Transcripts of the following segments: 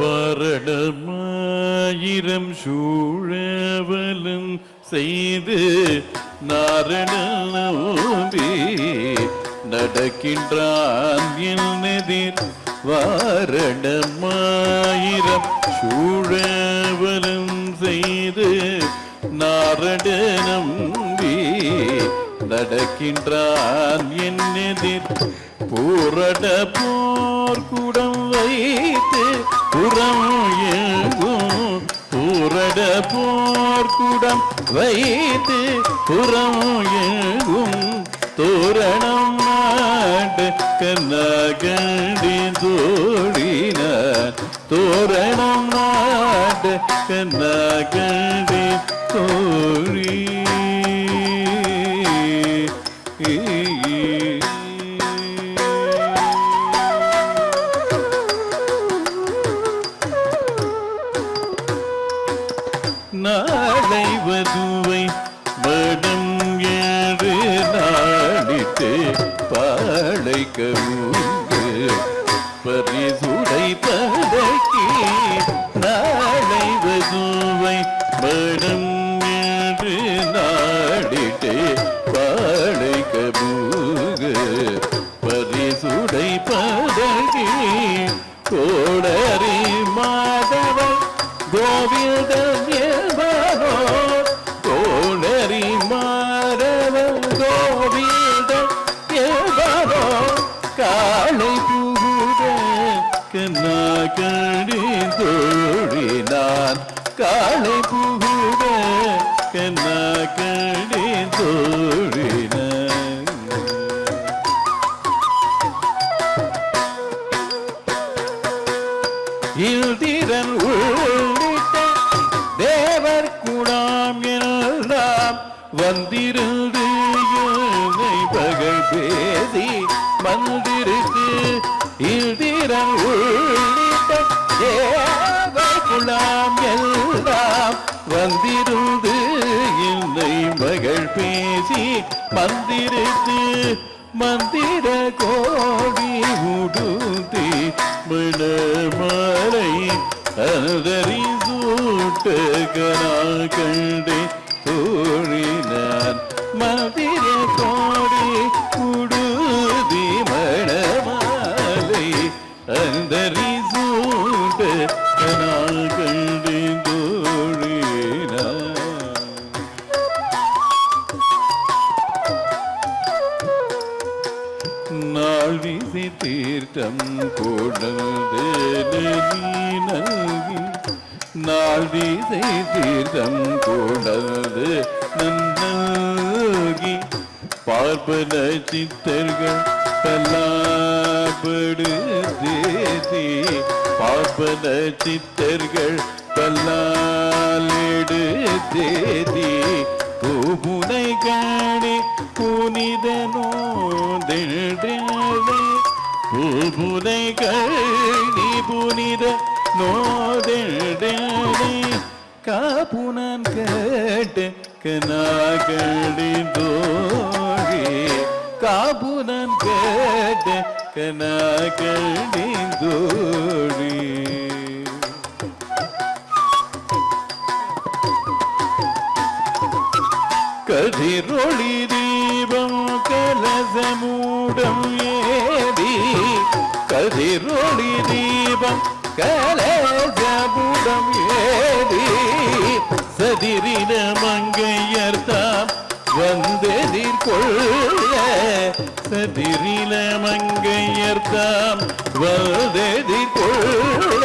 வருடமாயிரம் சூழவலும் செய்து நாரணி நடக்கின்றான் எதிர் வாரணமாயிரம் சூழவலும் செய்து நாரணி நடக்கின்றான் எதிர் பூரட போர்க்குடம் வைத்து புறம் எங்கும் பூரட போர்க்குடம் வைத்து புறம் எங்கும் தோரணம் நாடு கண்ணகண்டி தோழின தோரணம் நாடு கண்ணகண்டி தோழி நாளை வதுவை வடம் ஏறு நாடிட்டு பாடை கவுங்கு பரிசுடை பதக்கி நாளை வதுவை வடம் ஏறு நாடிட்டு பாடை கவுங்கு பரிசுடை பதக்கி கோடரி மாதவன் கோவிந்தம் என்பதோ கோடரி மாதவன் கோவிந்தம் என்பதோ காளை புகுத கண்ணாகடி தோழினான் காளை புகுத கண்ணாகடி தோழினான் இல்திரன் உள்ளிட்ட தேவர் குணாம் எல்லாம் வந்திருந்து பகல் பேசி மந்திருக்கு இல்திரன் உள்ளிட்ட தேவர் குணாம் எல்லாம் வந்திருந்து என்னை மகள் பேசி மந்திருக்கு மந்திர கோடி உடுத்தி மணமலை அனதரி சூட்டகனா கண்டே தோழினான் மந்திர கோடி உடுதி மணமலை அனதரி சூட்டகனா கண்டே தோழினான் நாள் வீசி தீர்த்தம் கொண்டது நல்கி நாள் வீசி தீர்த்தம் கொண்டது நல்கி பார்ப்பன சித்தர்கள் பல்லாபடு தேசி பார்ப்பன சித்தர்கள் பல்லாலெடு தேசி பூமுனை காணி புனிதனோ பூமுனை கழி புனித நோதே காப்புனான் கேட்டு கனாகடி தோழி காப்புனான் கேட்டு கனாகடி தோழி கதிரொளி தீபம் கலசமூடம் ஏதி கதிரொளி தீபம் கலசமூடம் ஏதி சதிரின மங்கையர்தாம் வந்தெதிர்கொள்ள சதிரின மங்கையர்தாம் வந்தெதிர்கொள்ள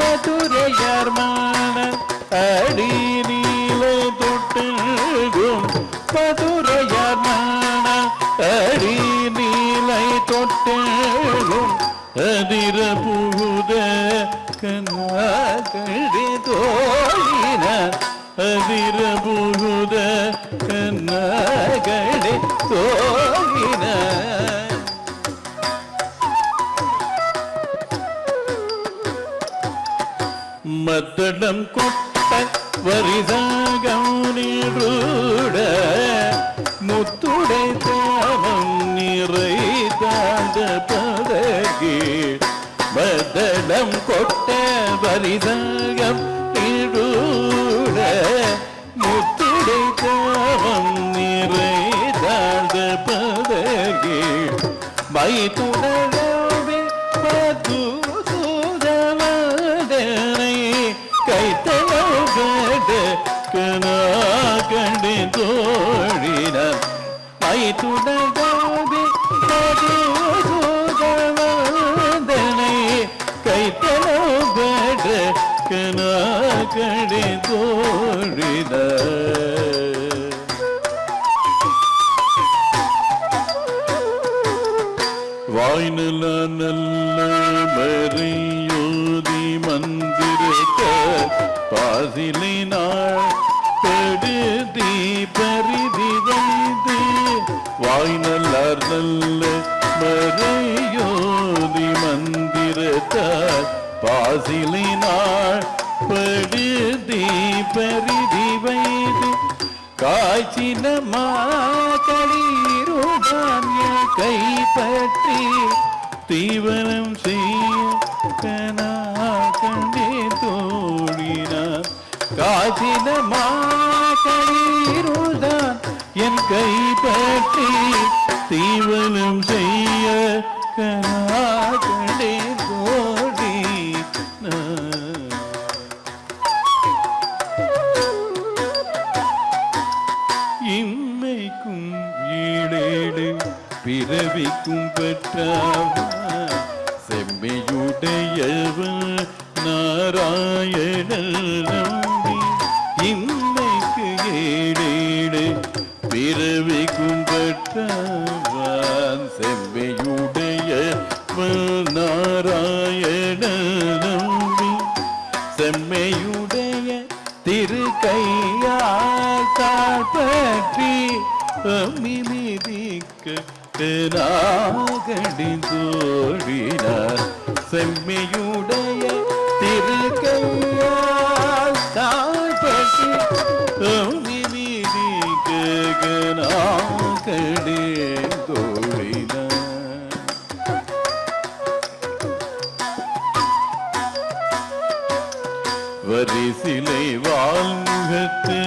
மதுரையார் மாணன் அடி நீலை தொட்டும் மதுரையார் மாணன் அடி நீலை தொட்டும் அதிர புகுத கண்ணாகடி தோழின அதிர புகுத கண்ணாகடி தோழின மத்தடம் கொட்ட வரிசாகம் நீருட முத்துடை தாமம் நிறை தாண்ட பதகி மதடம் கொட்ட வரிசகம் இழூட முத்திடை தாவம் நிறை தாழ்ந்த பதகே மைத்துடவே பதுதவதனை கைத்தலோகட கனா கண்டே தோழின மைத்துடவே பதுதவதனை கைத்தலோகட கனா கண்டே தோழின வாய்நல நல்ல மறையோதி மந்திரக்க பாசிலை நாள் படுதி பரிதி வைத்து வாய்நல்லார் நல்ல மறையோதி மந்திரக்க பாசிலை நாள் படுதி பரிதி வைத்து காய்ச்சின மாக்களீருடைய கைப்பற்றி தீவனம் செய்ய கனா கண்டே தோழினார் காய்ச்சின மாக்களீருதான் என் கைப்பற்றி தீவனம் செய்ய கனா கண்டே தோழினார் இம்மைக்கும் ஈடேடு பிறவிக்கும் பெற்றவன் செம்மையுடையவன் நாராயணன் நம்பி இம்மைக்கு ஈடேடு பிறவிக்கும் பெற்றவன் செம்மையுடையவன் நாராயணன் நம்பி செம்மையுடைய திருக்கையால் தாழ்பற்றி அம்மிமிதிக்க நாகடின் தோழினார் செம்மையுடைய திருக்கையால் தாழ்பற்றி அம்மிமிதிக்க நாகடின் தோழினார் வரிசிலை வாழ்முகத்து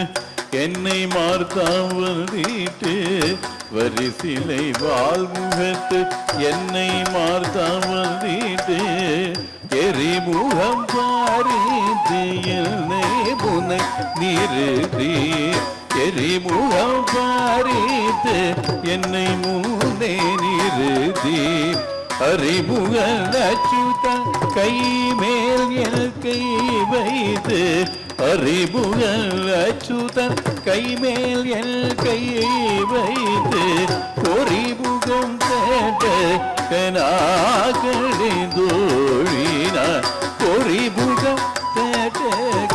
என்னை மார்த்தாமல் வீட்டு வரிசிலை வாழ்முகத்து என்னை மார்த்தாமல் வீட்டு எரிமுகம் பாரித்து என்னை புனை நிறுத்தி எரிமுகம் பாரித்து என்னை முன்னே நிறுத்தி அறிமுகன் அச்சுதன் கை மேல் என் கை வைத்து அறிமுகன் அச்சுதன் கை மேல் என் கை வைத்து பொறிமுகம் கேட்ட கனாகடி தோழினார் பொறிமுகம் கேட்ட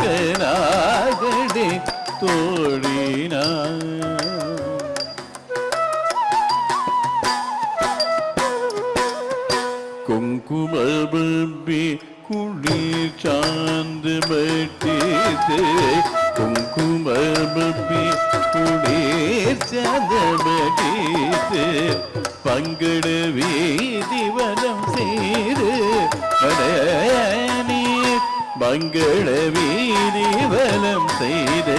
கனாகடி தோழினார் குங்குமபி குளிர் சார்ந்து மட்டித்து குங்குமபி குளிர் சார்ந்த மட்டித்து பங்கட வீதி வனம் செய்து மனநீர் மங்கள வீதி வனம் செய்து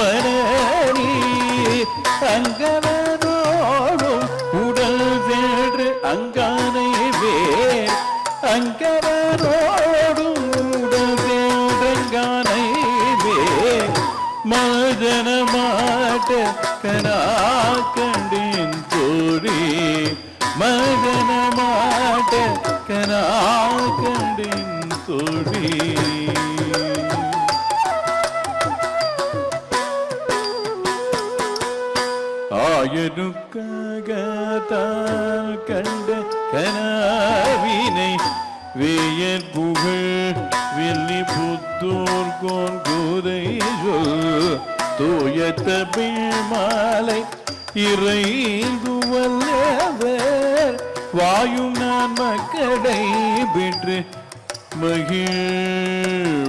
மனநீர் அங்கவனோடும் உடல் சென்று அங்கானை வேர் அங்கவனோடும் உடல் சென்றங்கானை வேர் மதன மாட்ட கனா கண்டின் தோழி மதன மாட்ட கனா கண்டின் தோழி ஆயனுக்காக தான் கண்ட கனாவினை வேயன் புகழ் வெள்ளி புத்தூர் கோன்கூரை சொல் தூய தமிழ் மாலை இறைந்து வல்லவர் வாயும் நான் மக்களை பெற்று மகிழ்